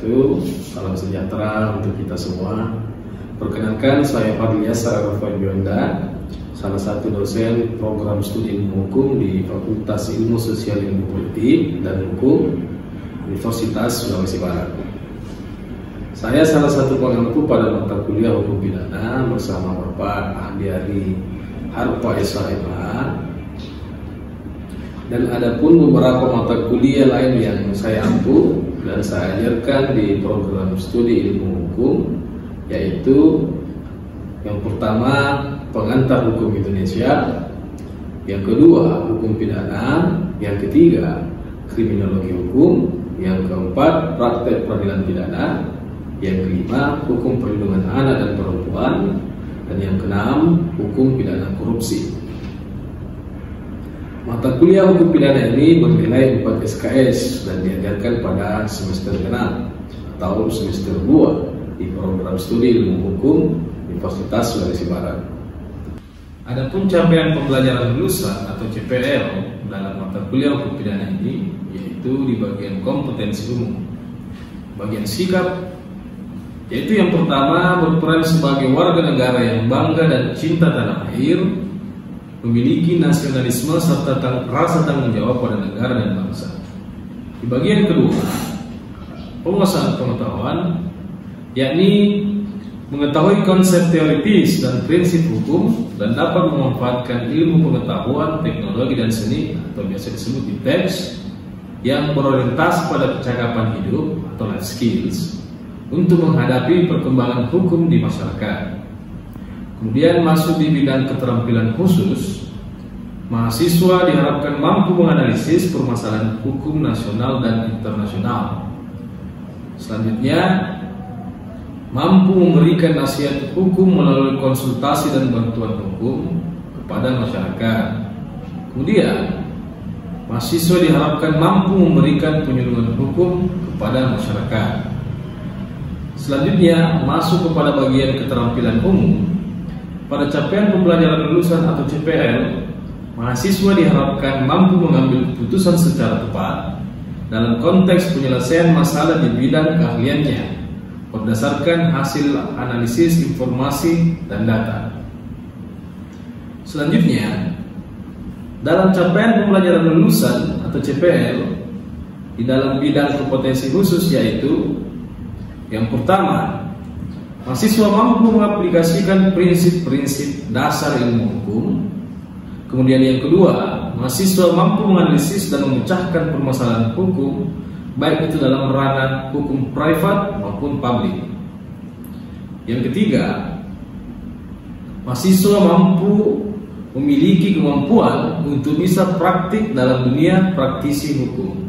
wabarakatuh. Salam sejahtera untuk kita semua. Perkenalkan, saya Fadli Yasar Arfan, salah satu dosen program studi ilmu hukum di Fakultas Ilmu Sosial Ilmu Politik dan Hukum Universitas Sulawesi Barat. Saya salah satu pengampu pada mata kuliah hukum pidana bersama Bapak Andi Harpa SHMH. Dan ada pun beberapa mata kuliah lain yang saya ampu dan saya ajarkan di program studi ilmu hukum, yaitu yang pertama pengantar hukum Indonesia, yang kedua hukum pidana, yang ketiga kriminologi hukum, yang keempat praktek peradilan pidana, yang kelima hukum perlindungan anak dan perempuan, dan yang keenam hukum pidana korupsi. Mata kuliah hukum pidana ini bernilai 4 SKS dan diajarkan pada semester genap atau semester 2 di program studi ilmu hukum Universitas Sulawesi Barat. Adapun capaian pembelajaran lulusan atau CPL dalam mata kuliah hukum pidana ini yaitu di bagian kompetensi umum. Bagian sikap yaitu yang pertama berperan sebagai warga negara yang bangga dan cinta tanah air, memiliki nasionalisme serta rasa tanggung jawab pada negara dan bangsa. Di bagian kedua, penguasaan pengetahuan, yakni mengetahui konsep teoritis dan prinsip hukum dan dapat memanfaatkan ilmu pengetahuan, teknologi dan seni atau biasa disebut IPTEX yang berorientasi pada percakapan hidup atau life skills untuk menghadapi perkembangan hukum di masyarakat. Kemudian masuk di bidang keterampilan khusus, mahasiswa diharapkan mampu menganalisis permasalahan hukum nasional dan internasional. Selanjutnya, mampu memberikan nasihat hukum melalui konsultasi dan bantuan hukum kepada masyarakat. Kemudian, mahasiswa diharapkan mampu memberikan penyuluhan hukum kepada masyarakat. Selanjutnya, masuk kepada bagian keterampilan umum. Pada capaian pembelajaran lulusan atau CPL, mahasiswa diharapkan mampu mengambil keputusan secara tepat dalam konteks penyelesaian masalah di bidang keahliannya berdasarkan hasil analisis informasi dan data. Selanjutnya, dalam capaian pembelajaran lulusan atau CPL di dalam bidang kompetensi khusus yaitu yang pertama, mahasiswa mampu mengaplikasikan prinsip-prinsip dasar ilmu hukum. Kemudian yang kedua, mahasiswa mampu menganalisis dan memecahkan permasalahan hukum, baik itu dalam ranah hukum privat maupun publik. Yang ketiga, mahasiswa mampu memiliki kemampuan untuk bisa praktik dalam dunia praktisi hukum.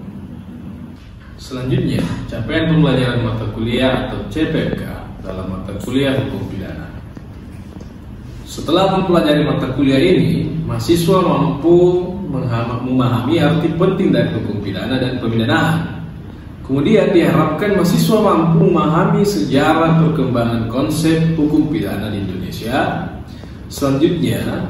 Selanjutnya, capaian pembelajaran mata kuliah atau CPMK dalam mata kuliah hukum pidana. Setelah mempelajari mata kuliah ini, mahasiswa mampu memahami arti penting dari hukum pidana dan pemidanaan. Kemudian diharapkan mahasiswa mampu memahami sejarah perkembangan konsep hukum pidana di Indonesia. Selanjutnya,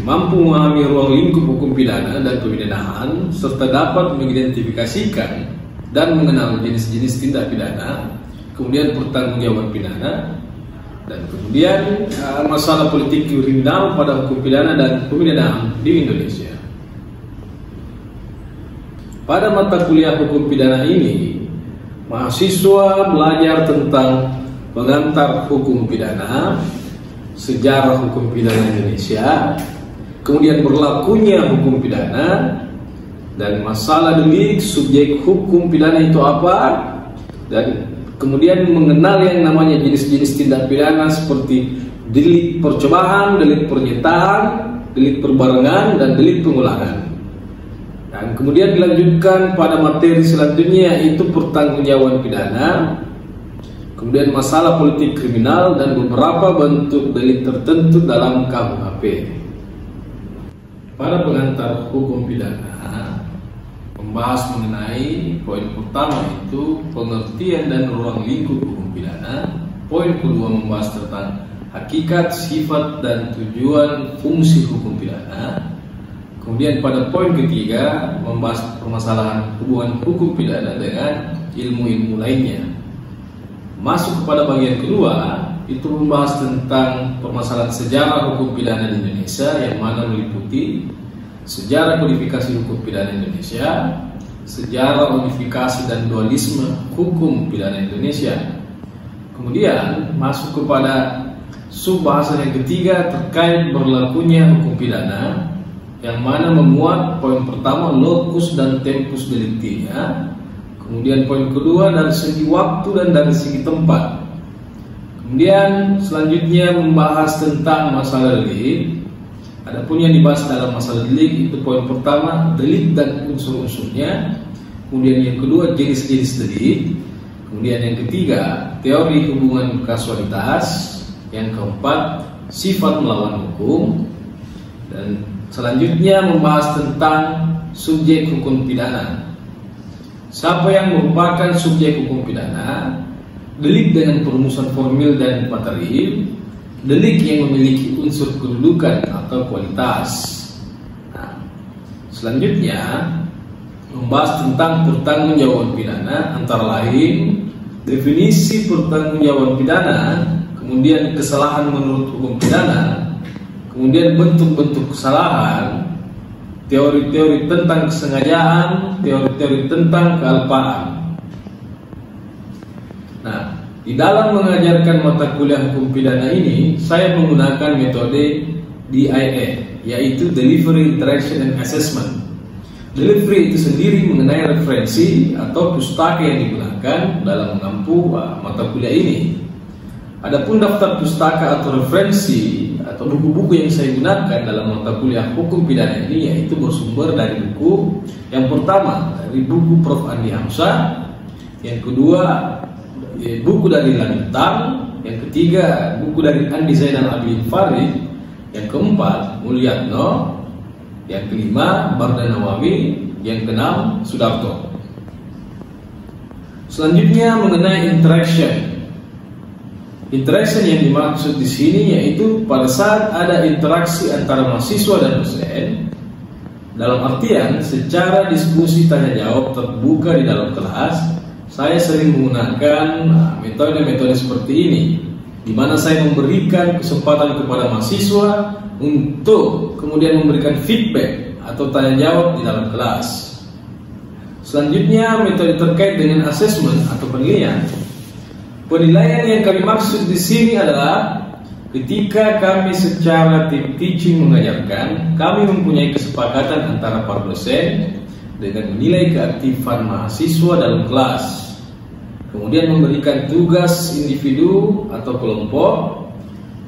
mampu memahami ruang lingkup hukum pidana dan pemidanaan serta dapat mengidentifikasikan dan mengenal jenis-jenis tindak pidana, kemudian pertanggungjawaban pidana, dan kemudian masalah politik kriminal pada hukum pidana dan pemidanaan di Indonesia. Pada mata kuliah hukum pidana ini, mahasiswa belajar tentang pengantar hukum pidana, sejarah hukum pidana Indonesia, kemudian berlakunya hukum pidana, dan masalah delik, subjek hukum pidana itu apa, dan kemudian mengenal yang namanya jenis-jenis tindak pidana seperti delik percobaan, delik pernyataan, delik perbarengan, dan delik pengulangan. Dan kemudian dilanjutkan pada materi selanjutnya yaitu pertanggungjawaban pidana, kemudian masalah politik kriminal dan beberapa bentuk delik tertentu dalam KUHP. Pada pengantar hukum pidana membahas mengenai poin pertama itu pengertian dan ruang lingkup hukum pidana. Poin kedua membahas tentang hakikat, sifat, dan tujuan fungsi hukum pidana. Kemudian pada poin ketiga membahas permasalahan hubungan hukum pidana dengan ilmu-ilmu lainnya. Masuk kepada bagian kedua, itu membahas tentang permasalahan sejarah hukum pidana di Indonesia, yang mana meliputi sejarah kodifikasi hukum pidana Indonesia, sejarah unifikasi dan dualisme hukum pidana Indonesia. Kemudian masuk kepada subbahasan yang ketiga terkait berlakunya hukum pidana, yang mana memuat poin pertama locus dan tempus delictinya, kemudian poin kedua dari segi waktu dan dari segi tempat. Kemudian selanjutnya membahas tentang masalah delik. Adapun yang dibahas dalam masalah delik itu poin pertama delik dan unsur-unsurnya, kemudian yang kedua jenis-jenis delik, kemudian yang ketiga teori hubungan kasualitas, yang keempat sifat melawan hukum, dan selanjutnya membahas tentang subjek hukum pidana. Siapa yang merupakan subjek hukum pidana? Delik dengan perumusan formil dan material, delik yang memiliki unsur kedudukan atau kualitas. Nah, selanjutnya membahas tentang pertanggungjawaban pidana, antara lain definisi pertanggungjawaban pidana, kemudian kesalahan menurut hukum pidana, kemudian bentuk-bentuk kesalahan, teori-teori tentang kesengajaan, teori-teori tentang kealpaan. Nah, di dalam mengajarkan mata kuliah hukum pidana ini, saya menggunakan metode DIA, yaitu Delivery, Interaction, and Assessment. Delivery itu sendiri mengenai referensi atau pustaka yang digunakan dalam menempuh mata kuliah ini. Adapun daftar pustaka atau referensi atau buku-buku yang saya gunakan dalam mata kuliah hukum pidana ini, yaitu bersumber dari buku yang pertama dari buku Prof. Andi Hamzah, yang kedua buku dari Lanintang, yang ketiga buku dari Andi Zainal Abidin Farid, yang keempat Mulyatno, yang kelima Barda Nawawi, yang keenam Sudarto. Selanjutnya mengenai interaction. Interaction yang dimaksud di sini yaitu pada saat ada interaksi antara mahasiswa dan dosen, dalam artian secara diskusi tanya jawab terbuka di dalam kelas. Saya sering menggunakan metode-metode seperti ini, di mana saya memberikan kesempatan kepada mahasiswa untuk kemudian memberikan feedback atau tanya jawab di dalam kelas. Selanjutnya metode terkait dengan assessment atau penilaian. Penilaian yang kami maksud di sini adalah ketika kami secara tim teaching mengajarkan, kami mempunyai kesepakatan antara para dosen dengan menilai keaktifan mahasiswa dalam kelas, kemudian memberikan tugas individu atau kelompok,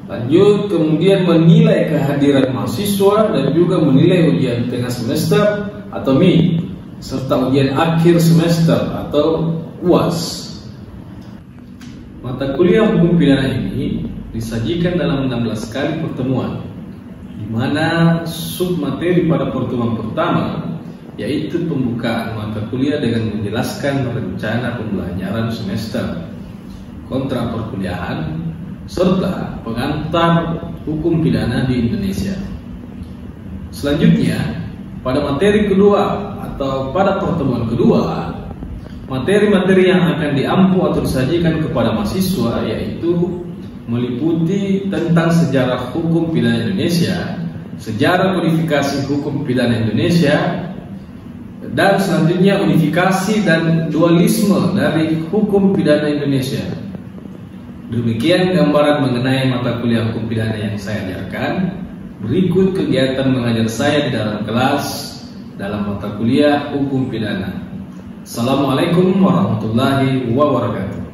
lanjut kemudian menilai kehadiran mahasiswa dan juga menilai ujian tengah semester atau mid, serta ujian akhir semester atau UAS. Mata kuliah hukum pidana ini disajikan dalam 16 kali pertemuan, di mana submateri pada pertemuan pertama yaitu pembukaan mata kuliah dengan menjelaskan rencana pembelajaran semester, kontrak perkuliahan, serta pengantar hukum pidana di Indonesia. Selanjutnya, pada materi kedua atau pada pertemuan kedua, materi-materi yang akan diampu atau disajikan kepada mahasiswa yaitu meliputi tentang sejarah hukum pidana Indonesia, sejarah kodifikasi hukum pidana Indonesia, dan selanjutnya unifikasi dan dualisme dari hukum pidana Indonesia. Demikian gambaran mengenai mata kuliah hukum pidana yang saya ajarkan. Berikut kegiatan mengajar saya di dalam kelas dalam mata kuliah hukum pidana. Assalamualaikum warahmatullahi wabarakatuh.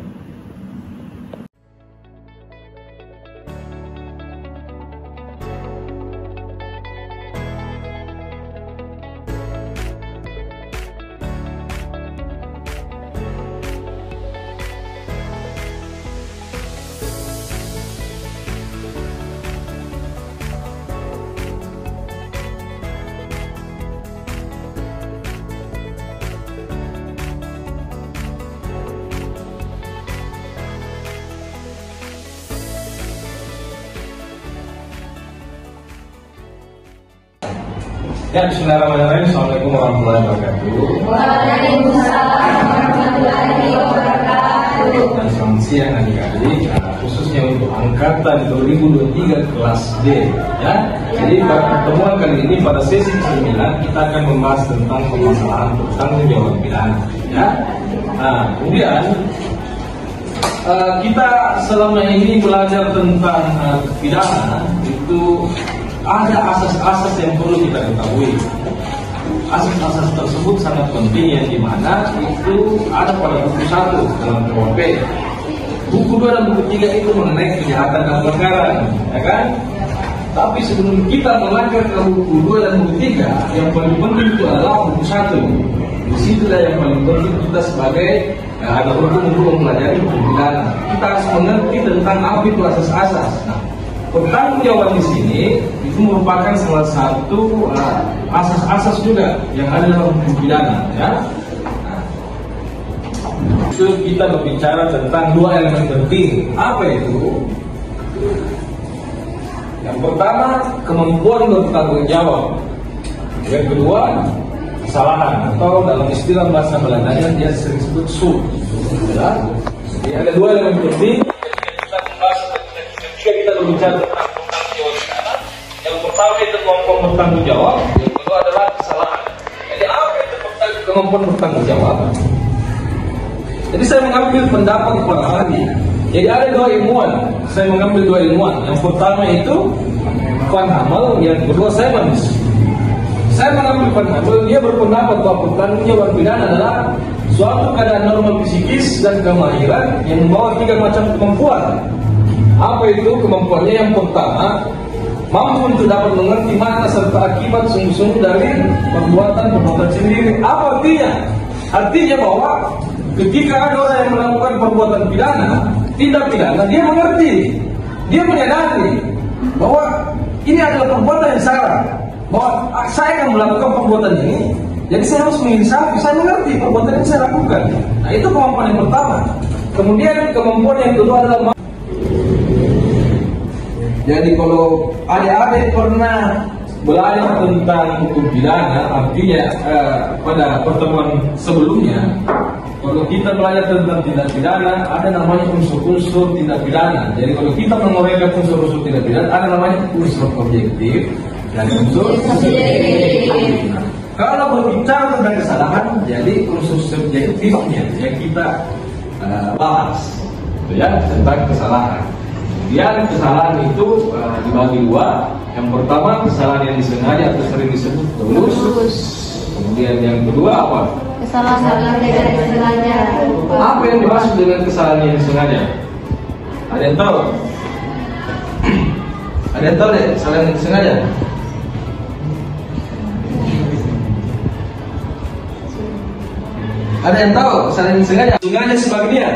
Ya, bismillahirrahmanirrahim. Assalamualaikum warahmatullahi wabarakatuh. Waalaikumsalam warahmatullahi wabarakatuh. Dan selamat siang adik-adik, khususnya untuk angkatan 2023 kelas D. Ya. Jadi pada pertemuan kali ini pada sesi 9 kita akan membahas tentang permasalahan pertanggungjawaban pidana. Ya. Kemudian kita selama ini belajar tentang pidana itu ada asas-asas yang perlu kita ketahui. Asas-asas tersebut sangat penting yang dimana itu ada pada buku 1 dalam KUHP. Buku 2 dan buku 3 itu mengenai kejahatan dan pelanggaran, ya kan? Tapi sebelum kita melangkah ke buku 2 dan buku 3, yang paling penting itu adalah buku 1. Disitulah yang paling penting kita sebagai ada hukum untuk mempelajari hukum pidana. Kita harus mengerti tentang apa itu asas-asas. Nah, pertanggungjawaban di sini itu merupakan salah satu asas-asas juga yang ada dalam hukum pidana, ya. Itu kita berbicara tentang 2 elemen penting. Apa itu? Yang pertama, kemampuan bertanggung jawab. Yang kedua, kesalahan, atau dalam istilah bahasa Belandanya dia sering disebut schuld. Ya. Jadi ada 2 elemen penting. Kita berbicara tentang pertanggungjawaban pidana. Yang pertama itu kemampuan bertanggung jawab, yang kedua adalah kesalahan. Jadi apa itu kemampuan bertanggung jawab? Jadi saya mengambil pendapat para ahli. Jadi ada 2 ilmuwan. Saya mengambil 2 ilmuwan. Yang pertama itu Van Hammel, yang kedua Simons. Saya mengambil Van Hammel, dia berpendapat bahwa pertanggungjawaban pidana adalah suatu keadaan normal psikis dan kemahiran yang membawa 3 macam kemampuan. Apa itu kemampuannya? Yang pertama, mampu untuk dapat mengerti makna serta akibat sungguh-sungguh dari perbuatan sendiri. Apa artinya? Artinya bahwa ketika ada orang yang melakukan perbuatan pidana, tindak pidana, dia mengerti, dia menyadari bahwa ini adalah perbuatan yang salah, bahwa saya akan melakukan perbuatan ini, jadi saya harus menginsafi, saya mengerti perbuatan yang saya lakukan. Nah, itu kemampuan yang pertama. Kemudian kemampuan yang kedua adalah jadi kalau adik-adik pernah belajar tentang hukum pidana, artinya pada pertemuan sebelumnya, kalau kita belajar tentang tindak pidana, ada namanya unsur-unsur tindak pidana. Jadi kalau kita menguraikan unsur-unsur tindak pidana, ada namanya unsur objektif dan unsur subjektif. Nah, kalau berbicara tentang kesalahan, jadi unsur subjektifnya yang kita bahas, ya, tentang kesalahan. Kemudian kesalahan itu dibagi 2. Yang pertama kesalahan yang disengaja atau sering disebut tulus. Kemudian yang kedua apa? Kesalahan yang disengaja. Apa yang dimaksud dengan kesalahan yang disengaja? Ada yang tahu? Ada yang tahu deh kesalahan yang disengaja? Ada yang tahu kesalahan yang disengaja? Sengaja sebagainya.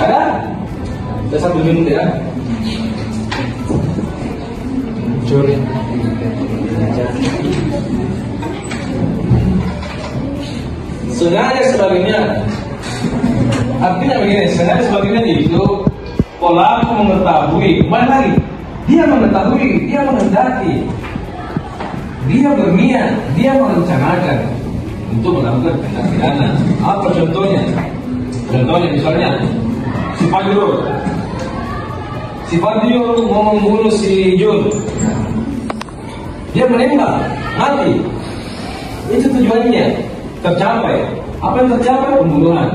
Ada? Kita sambil minum ya. Curi. Sengaja sebagainya. Artinya begini, sengaja sebagainya itu pelaku mengetahui, kembali lagi, dia mengetahui, dia menghendaki, dia berniat, dia merencanakan untuk melakukan tindak pidana. Apa contohnya? Contohnya misalnya si Fadil mau membunuh si Jun, dia menembak, mati. Itu tujuannya tercapai. Apa yang tercapai? Pembunuhan.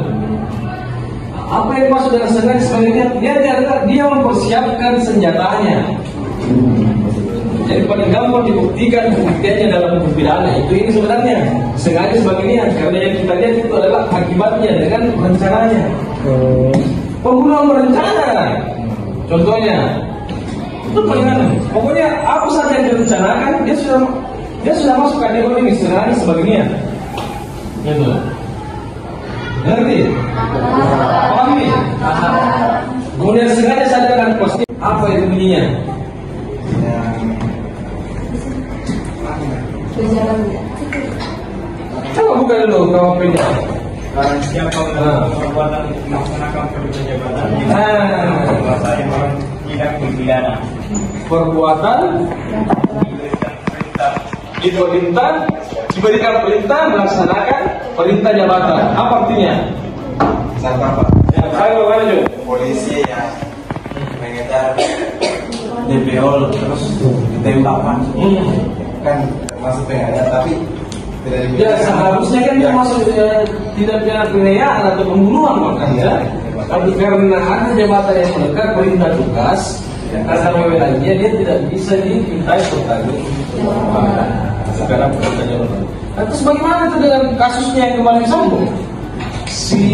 Apa yang maksud dengan sengaja sebagainya? Dia mempersiapkan senjatanya. Jadi paling gampang dibuktikan pembuktiannya dalam hukum pidana itu ini sebenarnya sengaja sebagainya, karena yang kita lihat itu adalah akibatnya dengan rencananya. Pembunuhan berencana. Contohnya itu paling pokoknya apa saja yang direncanakan, dia sudah masuk kategori ini sengaja sebagainya. Gitu. Ngerti? Pahami? Kemudian sengaja sadarkan pasti apa itu bunyinya? Coba buka dulu KUHP-nya. Barang siapa melakukan perbuatan melaksanakan perintah jabatan kuasa yang tidak berpidana. Perbuatan diberikan perintah melaksanakan perintah jabatan. Apa artinya? Sama Pak. Ya, saya bagaimana juga? Polisi yang mengejar DPO terus ditembak Pak. Kan masuk pengajar tapi tidak Ya dibilang. seharusnya kan dia masuk tidak pidana penganiayaan atau pembunuhan makanya. Tapi karena ada jabatan yang melekat perintah tugas, karena wewenangnya dia tidak bisa dimintai bertanggung jawab. Sekarang perintah jabatan. Nah, terus bagaimana itu dengan kasusnya yang kemarin sombong? Si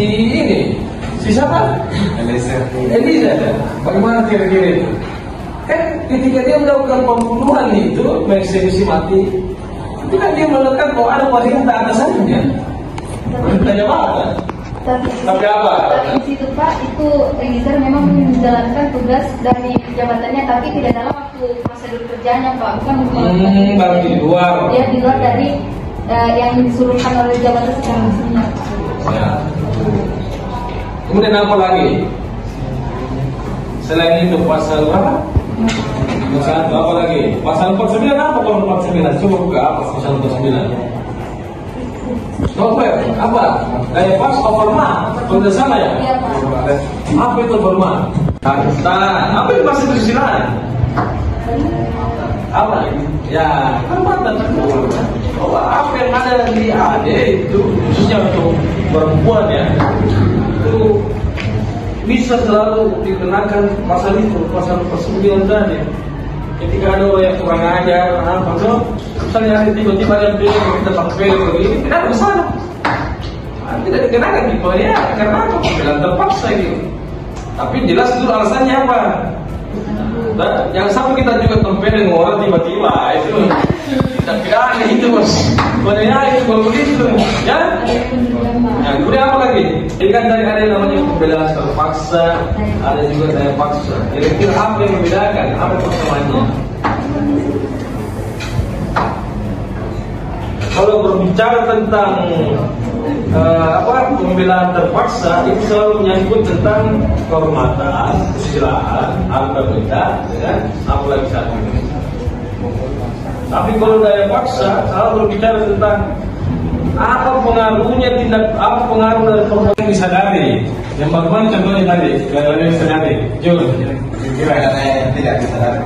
siapa? Elisa. Bagaimana kira-kira itu? Kan ketika dia melakukan pembunuhan itu, mengeksekusi mati, itu kan dia melekat bahwa ada perintah atasannya, perintah jabatan. Tapi apa? Di situ Pak, itu Eliezer memang menjalankan tugas dari jabatannya, tapi tidak dalam waktu prosedur kerjanya Pak, bukan Baru di luar. Dia di luar dari yang disuruhkan oleh jabatan secara resminya. Ya. Kemudian apa lagi? Selain itu pasal berapa? Pasal apa lagi? Pasal 49 apa kalau 49? Coba buka apa pasal 49? Novel, apa? Gaya pas overma, kalau tidak salah ya? Iya Pak. Apa itu overma? Harta, apa itu bahasa persilaan? Apa? Ya, perbuatan bahwa apa yang ada di AD itu khususnya untuk perempuan ya, itu bisa selalu dikenakan pasal itu, pasal 9 tadi. Ketika ada orang yang kurang ajar, apa tuh? Misalnya tiba-tiba ada kita pakai begini, tidak bersalah. Tidak dikenakan gitu ya, karena apa? Pembelaan terpaksa gitu. Tapi jelas itu alasannya apa? Nah, jangan sampai kita juga tempel dengan orang tiba-tiba itu tidak pidana itu bos. Sebenarnya itu kalau begitu, ya. Yang kemudian apa lagi? Ini kan dari ada yang namanya pembelaan terpaksa, ada juga daya paksa. Kira-kira apa yang membedakan? Apa persamaannya? Kalau berbicara tentang pembelaan terpaksa itu selalu menyangkut tentang kehormatan, kesusilaan, harga benda, ya, apalagi satu ini. Tapi kalau daya paksa selalu berbicara tentang apa pengaruhnya apa pengaruh dari perbuatan yang disadari. Yang bagaimana contohnya tadi, kelalaian yang disadari. Jujur, Kira-kira yang tidak disadari.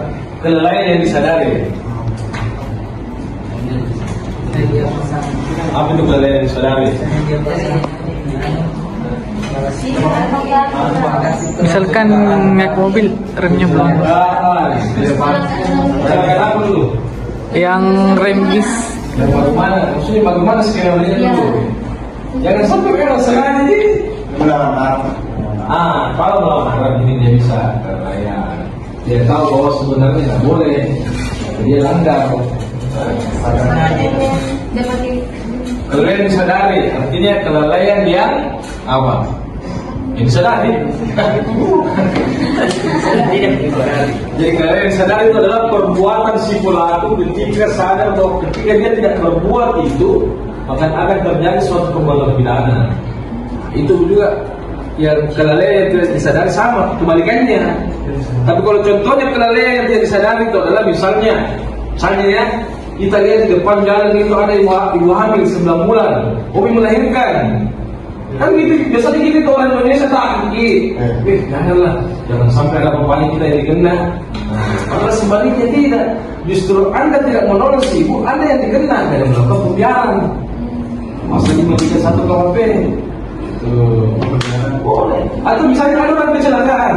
kelalaian yang disadari. Apa itu kelalaian yang disadari? Misalkan naik mobil remnya belum, Apa dulu? yang rem bis. Bagaimana? Maksudnya bagaimana skenario dulu? Jangan sampai kalau sengaja jadi. Kalau melawan ini dia bisa kelalaian. Dia tahu bahwa sebenarnya tidak boleh, dia langgar. Kelalaian disadari, artinya kelalaian yang apa? Yang disadari. Jadi kelalaian disadari itu adalah perbuatan si pelaku ketika sadar bahwa ketika dia tidak berbuat itu maka akan terjadi suatu perbuatan pidana. Itu juga yang kelalaian yang tidak disadari sama kebalikannya. Tapi kalau contohnya kelalaian yang tidak disadari itu adalah misalnya ya, kita lihat di depan jalan itu ada ibu hamil 9 bulan, hobi melahirkan. Kan gitu, biasanya gitu orang Indonesia takut. Janganlah, jangan sampai ada bapaknya kita yang dikena. Karena sebaliknya tidak, justru Anda tidak menolong si ibu, Anda yang dikena karena melakukan pembiaran. Masa 531 KUHP. Boleh. Atau misalnya ada orang kecelakaan,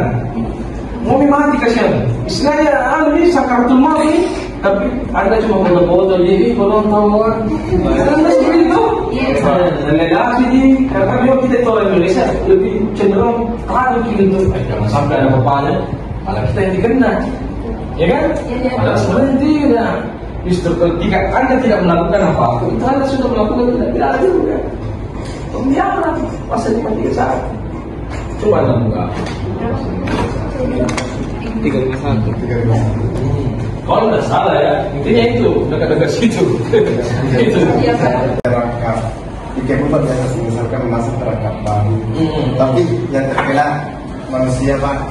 mobil mati kasihan. Istilahnya, ini sakaratul maut ini. Tapi Anda cuma foto-foto jadi kalau tahu orang Anda seperti itu delegasi ini karena memang kita itu orang Indonesia lebih cenderung ragu gitu. Jangan sampai ada bapaknya malah kita yang dikena, ya kan? Padahal sebenarnya tidak. Justru ketika Anda tidak melakukan apa-apa itu Anda sudah melakukan tidak ada juga pembiaran pasal 531. Coba Anda buka 351. Kalau tidak salah ya, intinya itu dekat-dekat situ. Itu. Terangkap di Kebupat ya, misalkan masuk terangkap baru, tapi yang terkena manusia Pak.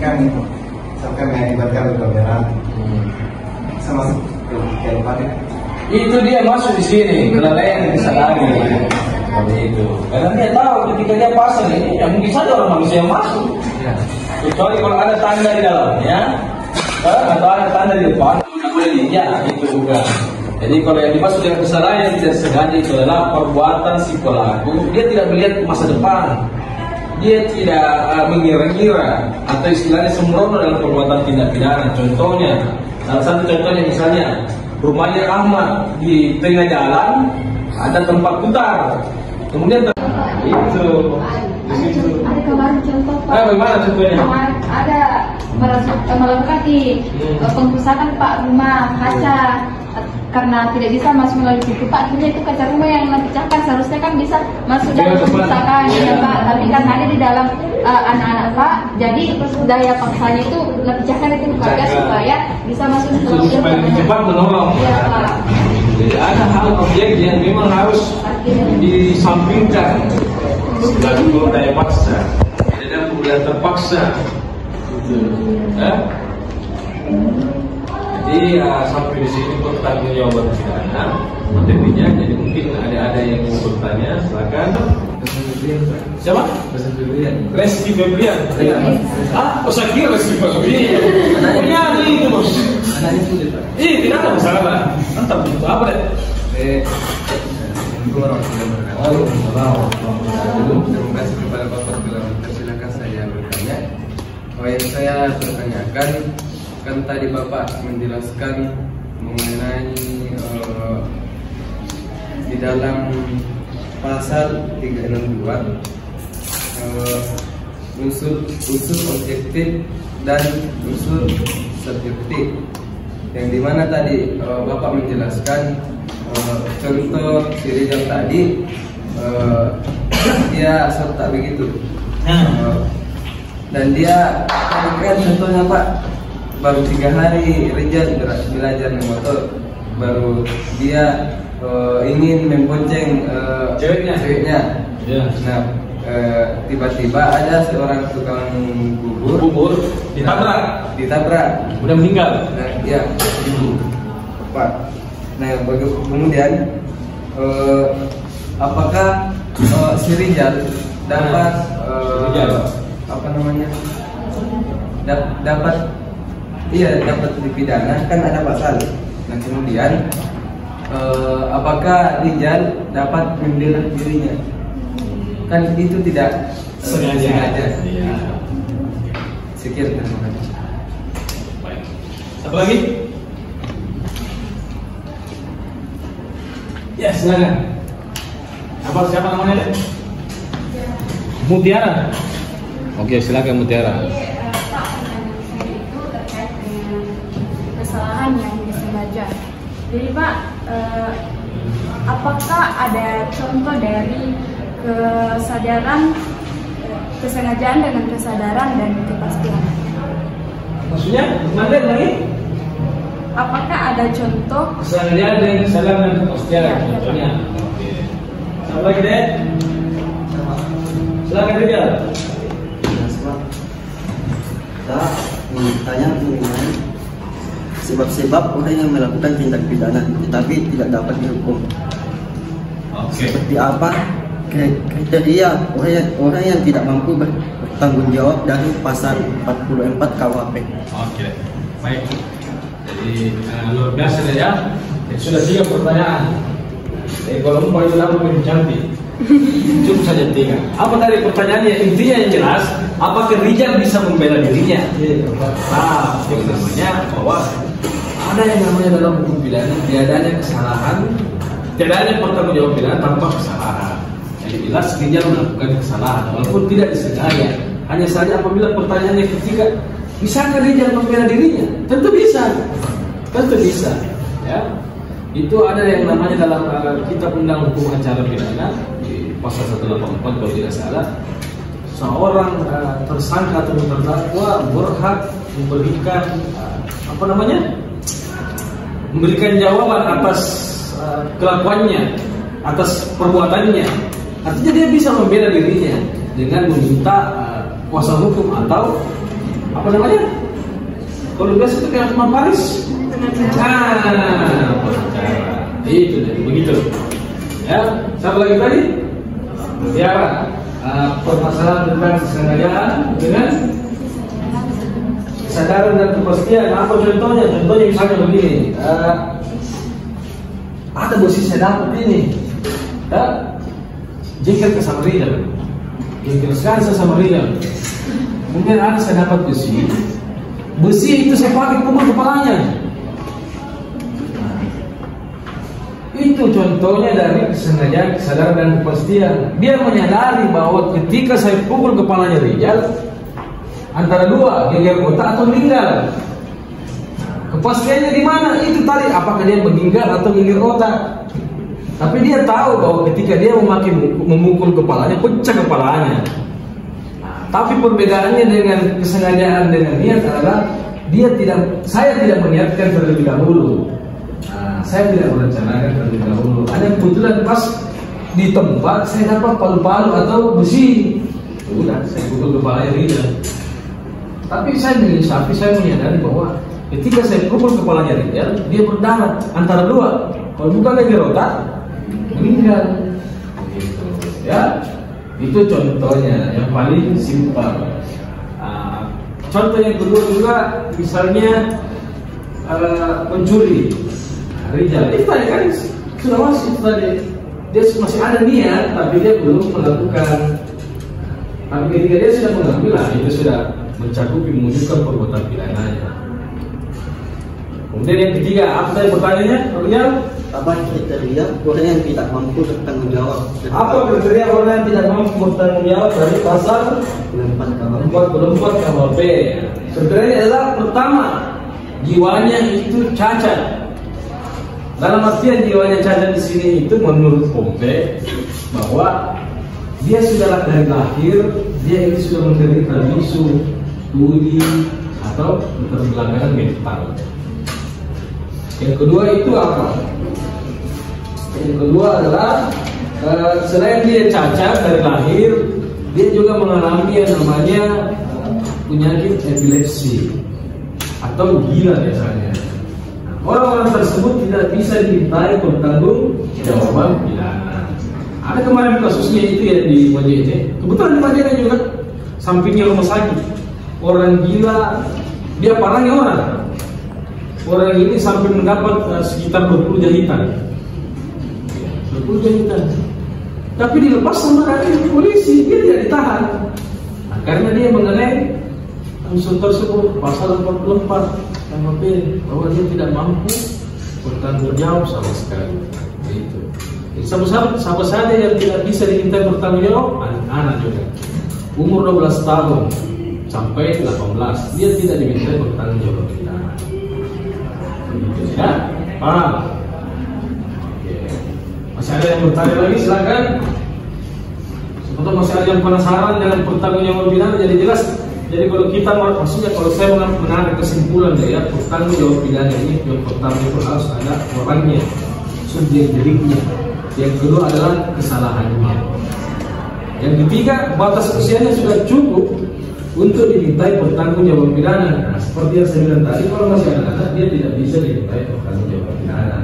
Kan misalkan mengakibatkan luka berat, bisa masuk ke Kebupat ya. Itu dia masuk di sini, kelalaian yang disadari. Itu. Karena dia tahu ketika dia pasang ini, ya mungkin saja orang manusia yang masuk. Kecuali kalau ada tanda di dalamnya, atau ada tanda di depan, tidak boleh diinjak. Itu bukan. Jadi kalau yang dimaksud dengan kesalahan yang tidak sengaja itu adalah perbuatan si pelaku. Dia tidak melihat masa depan. Dia tidak mengira-ngira atau istilahnya sembrono dalam perbuatan tindak pidana. Contohnya, salah satu contohnya misalnya rumahnya Ahmad di tengah jalan ada tempat putar, kemudian itu. Ada kemarin contoh Pak. Bagaimana contohnya? Kemarin ada melakukan di pengrusakan Pak rumah kaca karena tidak bisa masuk melalui pintu Pak, akhirnya itu kaca rumah yang dipecahkan, seharusnya kan bisa masuk dalam pengrusakan ya Pak, tapi kan ada di dalam anak-anak Pak, jadi daya paksanya itu dipecahkan itu kaca supaya bisa masuk supaya cepat menolong. Iya Pak. Jadi ada hal objek yang memang harus disampingkan sebagai daya paksa, tidak boleh terpaksa. Jadi sampai di sini pertanggungjawaban pidana materinya. Jadi mungkin ada yang mau bertanya, silakan. Siapa? Reski Febrian. Oh saya kira Reski Febrian. Punya itu bos. Tidak ada masalah. Mantap. Itu apa deh? Terima kasih kepada Bapak telah mempersilahkan saya bertanya. Yang saya pertanyakan, kan tadi Bapak menjelaskan mengenai di dalam pasal 362 unsur objektif dan unsur subjektif, yang dimana tadi Bapak menjelaskan contoh si Rizal tadi dia serta begitu, dan dia kan contohnya Pak baru 3 hari Rizal belajar naik motor, baru dia ingin membonceng ceweknya. Ya. Nah tiba-tiba ada seorang tukang bubur ditabrak, udah meninggal. Nah, ya, Pak. Nah, kemudian apakah si Rizal dapat apa namanya? Dapat dipidana, kan ada pasal. Nah, kemudian apakah Rizal dapat membela dirinya? Kan itu tidak sengaja. Iya. Sekian, terima kasih. Baik. Satu lagi? Ya, silakan. Siapa namanya? Mutiara. Oke, silakan Mutiara. Kesalahan yang disengaja. Jadi Pak, apakah ada contoh dari kesengajaan dengan kesadaran dan kepastian? Maksudnya, mana lagi? Apakah ada contoh kesengajaan dengan kesadaran dan kepastian? Contohnya. Oke. Satu lagi deh. Silakan Rizal. Saya bertanya mengenai sebab-sebab orang yang melakukan tindak pidana tetapi tidak dapat dihukum. Seperti apa kriteria orang yang tidak mampu bertanggung jawab dari pasal 44 KUHP? Oke, baik. Jadi luar biasa ya. Sudah 3 pertanyaan. Kalau mau itu lama lebih cantik. Cukup saja 3. Apa tadi pertanyaannya? Intinya yang jelas, apakah Rizal bisa membela dirinya? Nah, yang namanya bahwa ada yang namanya dalam hukum pidana tiadanya kesalahan, tiadanya pertanggungjawab pidana tanpa kesalahan. Jadi jelas Rizal melakukan kesalahan walaupun tidak disengaja. Hanya saja apabila pertanyaannya ketika bisakah Rizal membela dirinya? Tentu bisa. Ya. Itu ada yang namanya dalam kitab undang hukum acara pidana di pasal 184 kalau tidak salah, seorang tersangka atau terdakwa berhak memberikan jawaban atas kelakuannya, atas perbuatannya. Artinya dia bisa membela dirinya dengan meminta kuasa hukum atau kalau biasa itu kayak Imam Faris. Itu deh, begitu. Ya, satu lagi tadi. Biar permasalahan tentang kesengajaan dengan kesadaran dan kepastian. Apa contohnya? Contohnya misalnya begini, ada besi saya dapat ini, jengkel ke Samarinda, jengkel sekali saya Samarinda. Mungkin ada saya dapat besi itu saya pakai pukul kepalanya. Itu contohnya dari kesengajaan, kesadaran dan kepastian. Dia menyadari bahwa ketika saya pukul kepalanya Rijal, antara dua, geger otak atau meninggal. Kepastiannya di mana? Itu tadi, apakah dia meninggal atau geger otak. Tapi dia tahu bahwa ketika dia memukul kepalanya, pecah kepalanya. Tapi perbedaannya dengan kesengajaan dengan niat adalah saya tidak meniatkan terlebih dahulu. Saya tidak merencanakan terlebih dahulu. Ada kebetulan pas di tempat saya dapat palu-palu atau besi, udah saya pukul kepalanya Rijal. Tapi saya menginsafi, saya menyadari bahwa ketika saya pukul kepalanya Rijal, dia berdarah antara dua. Kalau bukan lagi otak, meninggal. Gitu. Ya, itu contohnya yang paling simpel. Contoh yang kedua juga, misalnya pencuri. Rijal itu tadi kan sudah masih tadi, dia masih ada niat tapi dia belum melakukan. Tapi ketika dia sudah mengambil, itu sudah mencakupi mewujudkan perbuatan pidananya. Kemudian yang ketiga, apa tadi pertanyaannya? Rijal, apa kriteria orang yang tidak mampu bertanggung jawab? Apa kriteria orang yang tidak mampu bertanggung jawab dari pasal 44 KUHP? Kriteria adalah pertama, jiwanya itu cacat. Dalam artian jiwanya cacat di sini itu menurut Pompe bahwa dia sudah dari lahir dia itu sudah menderita bisu, tuli atau keterbelakangan mental. Yang kedua itu apa? Yang kedua adalah selain dia cacat dari lahir, dia juga mengalami yang namanya penyakit epilepsi atau gila biasanya. Orang-orang tersebut tidak bisa dimintai bertanggung jawaban pidana. Ada kemarin kasusnya itu ya di Majene. Kebetulan di Majene juga sampingnya rumah sakit. Orang gila, dia parahnya orang. Orang ini sampai mendapat sekitar 20 jahitan. 20 jahitan. Tapi dilepas sama dari polisi, dia tidak ditahan. Nah, karena dia mengenai unsur tersebut pasal 44 KUHP bahwa dia tidak mampu bertanggung jawab sama sekali. Itu. Siapa saja yang tidak bisa diminta bertanggung jawab, anak-anak juga. Umur 12 tahun sampai 18, dia tidak diminta bertanggung jawab pidana. Ya, paham? Masih ada yang bertanya lagi, silakan. Sebetulnya masih ada yang penasaran dengan pertanggung jawab pidana, jadi jelas. Jadi kalau kita maksudnya kalau saya menarik kesimpulan ya, pertanggung jawab pidana ini yang pertama itu harus ada orangnya, subjek deliknya. Yang kedua adalah kesalahannya. Yang ketiga, batas usianya sudah cukup untuk dimintai pertanggung jawab pidana. Nah, seperti yang saya bilang tadi, kalau masih anak-anak dia tidak bisa dimintai pertanggung jawab pidana.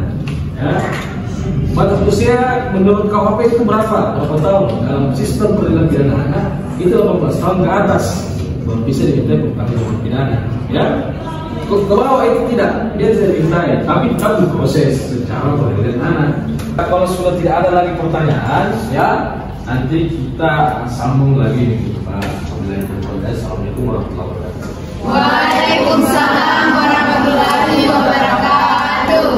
Ya. Batas usia menurut KUHP itu berapa? Berapa tahun? Dalam sistem peradilan pidana anak itu 18 tahun ke atas baru bisa dimintai pertanggung jawab pidana. Ya. Ke bawah itu tidak, dia tidak dimintai, tapi tetap diproses secara peradilan anak. Kalau sudah tidak ada lagi pertanyaan, ya nanti kita sambung lagi nih Pak. Assalamualaikum warahmatullahi wabarakatuh. Waalaikumsalam warahmatullahi wabarakatuh.